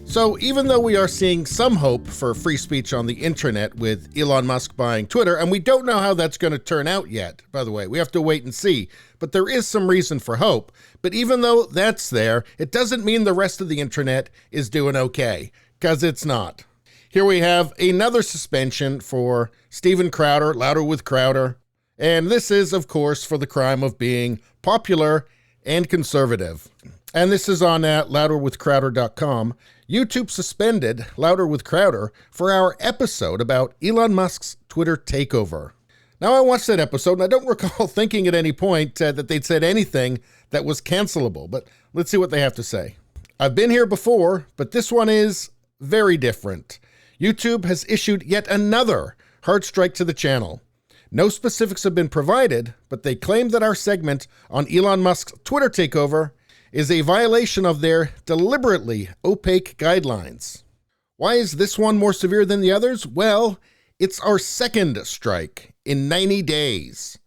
So even though we are seeing some hope for free speech on the internet with Elon Musk buying Twitter, and we don't know how that's going to turn out yet, by the way, we have to wait and see, but there is some reason for hope. But even though that's there, it doesn't mean the rest of the internet is doing okay, because it's not. Here we have another suspension for Steven Crowder, Louder with Crowder, and this is, of course, for the crime of being popular and conservative. And this is on louderwithcrowder.com. YouTube suspended Louder with Crowder for our episode about Elon Musk's Twitter takeover. Now, I watched that episode, and I don't recall thinking at any point that they'd said anything that was cancelable, but let's see what they have to say. I've been here before, but this one is very different. YouTube has issued yet another hard strike to the channel. No specifics have been provided, but they claim that our segment on Elon Musk's Twitter takeover is a violation of their deliberately opaque guidelines. Why is this one more severe than the others? Well, it's our second strike in 90 days.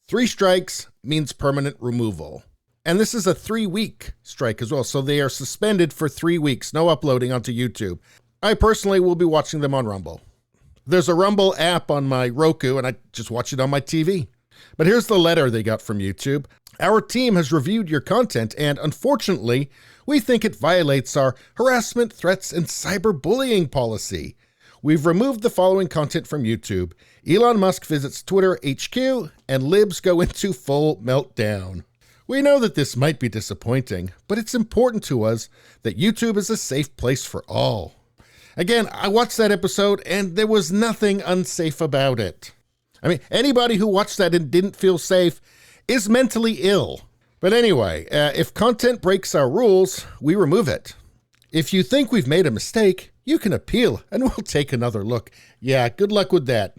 3 strikes means permanent removal. And this is a 3-week strike as well, so they are suspended for 3 weeks, no uploading onto YouTube. I personally will be watching them on Rumble. There's a Rumble app on my Roku, and I just watch it on my TV. But here's the letter they got from YouTube. Our team has reviewed your content, and unfortunately, we think it violates our harassment, threats, and cyberbullying policy. We've removed the following content from YouTube. Elon Musk visits Twitter HQ, and libs go into full meltdown. We know that this might be disappointing, but it's important to us that YouTube is a safe place for all. Again, I watched that episode, and there was nothing unsafe about it. I mean, anybody who watched that and didn't feel safe is mentally ill. But anyway, if content breaks our rules, we remove it. If you think we've made a mistake, you can appeal and we'll take another look. Yeah, good luck with that.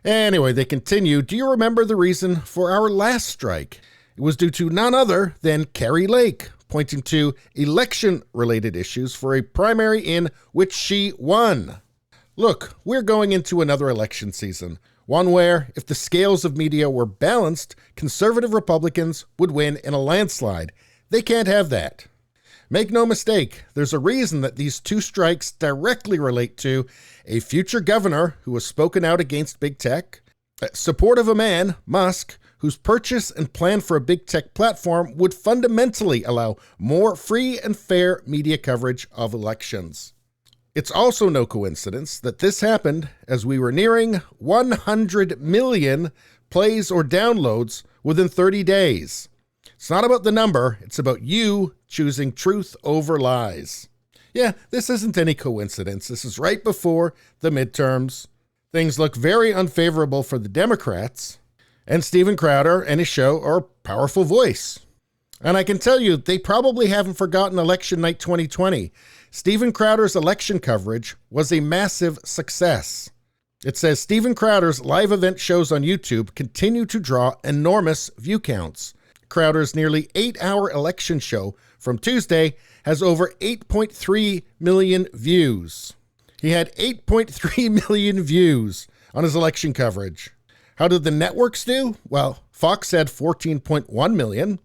Anyway, they continue. Do you remember the reason for our last strike? It was due to none other than Carrie Lake, pointing to election-related issues for a primary in which she won. Look, we're going into another election season. One where, if the scales of media were balanced, conservative Republicans would win in a landslide. They can't have that. Make no mistake, there's a reason that these 2 strikes directly relate to a future governor who has spoken out against big tech, support of a man, Musk, whose purchase and plan for a big tech platform would fundamentally allow more free and fair media coverage of elections. It's also no coincidence that this happened as we were nearing 100 million plays or downloads within 30 days. It's not about the number, it's about you choosing truth over lies. Yeah, this isn't any coincidence. This is right before the midterms. Things look very unfavorable for the Democrats, and Steven Crowder and his show are a powerful voice. And I can tell you, they probably haven't forgotten election night 2020. Steven Crowder's election coverage was a massive success. It says Steven Crowder's live event shows on YouTube continue to draw enormous view counts. Crowder's nearly 8-hour election show from Tuesday has over 8.3 million views. He had 8.3 million views on his election coverage. How did the networks do? Well, Fox had 14.1 million.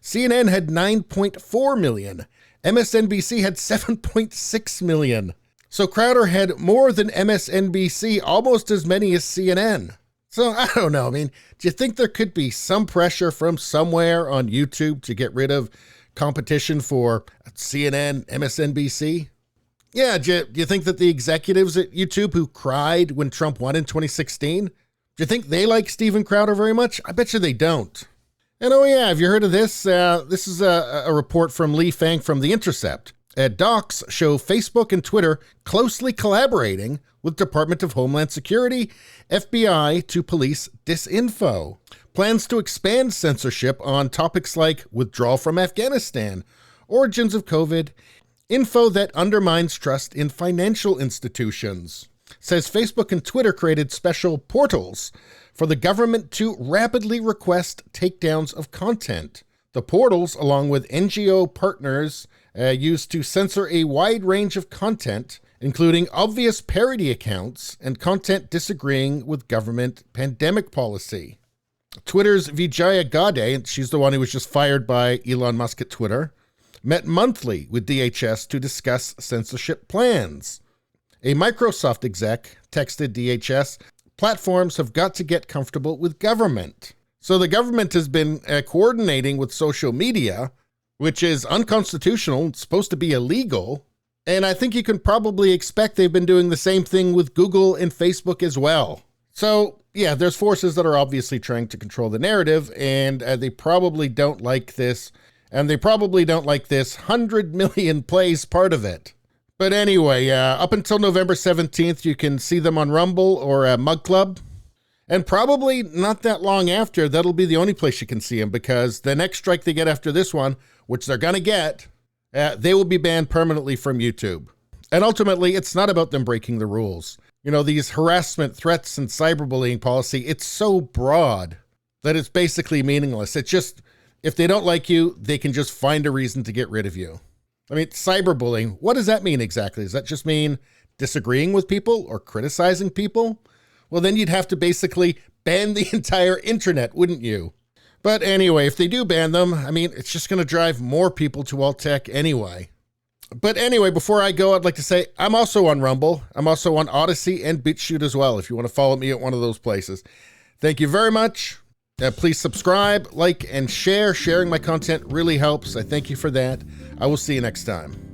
CNN had 9.4 million. MSNBC had 7.6 million. So Crowder had more than MSNBC, almost as many as CNN. So I don't know. I mean, do you think there could be some pressure from somewhere on YouTube to get rid of competition for CNN, MSNBC? Yeah, do you think that the executives at YouTube who cried when Trump won in 2016, do you think they like Steven Crowder very much? I bet you they don't. And oh yeah, have you heard of this? This is a report from Lee Fang from The Intercept. Docs show Facebook and Twitter closely collaborating with Department of Homeland Security, FBI to police disinfo. Plans to expand censorship on topics like withdrawal from Afghanistan, origins of COVID, info that undermines trust in financial institutions. Says Facebook and Twitter created special portals for the government to rapidly request takedowns of content. The portals, along with NGO partners, used to censor a wide range of content, including obvious parody accounts and content disagreeing with government pandemic policy. Twitter's Vijaya Gade, she's the one who was just fired by Elon Musk at Twitter, met monthly with DHS to discuss censorship plans. A Microsoft exec texted DHS, platforms have got to get comfortable with government. So the government has been coordinating with social media, which is unconstitutional, it's supposed to be illegal. And I think you can probably expect they've been doing the same thing with Google and Facebook as well. So yeah, there's forces that are obviously trying to control the narrative, and they probably don't like this. And they probably don't like this 100 million plays part of it. But anyway, up until November 17th, you can see them on Rumble or Mug Club. And probably not that long after, that'll be the only place you can see them, because the next strike they get after this one, which they're going to get, they will be banned permanently from YouTube. And ultimately, it's not about them breaking the rules. You know, these harassment, threats, and cyberbullying policy, it's so broad that it's basically meaningless. It's just, if they don't like you, they can just find a reason to get rid of you. I mean, cyberbullying, what does that mean exactly? Does that just mean disagreeing with people or criticizing people? Well, then you'd have to basically ban the entire internet, wouldn't you? But anyway, if they do ban them, I mean, it's just going to drive more people to alt tech anyway. But anyway, before I go, I'd like to say I'm also on Rumble. I'm also on Odyssey and BitChute as well, if you want to follow me at one of those places. Thank you very much. Please subscribe, like, and share. Sharing my content really helps. I thank you for that. I will see you next time.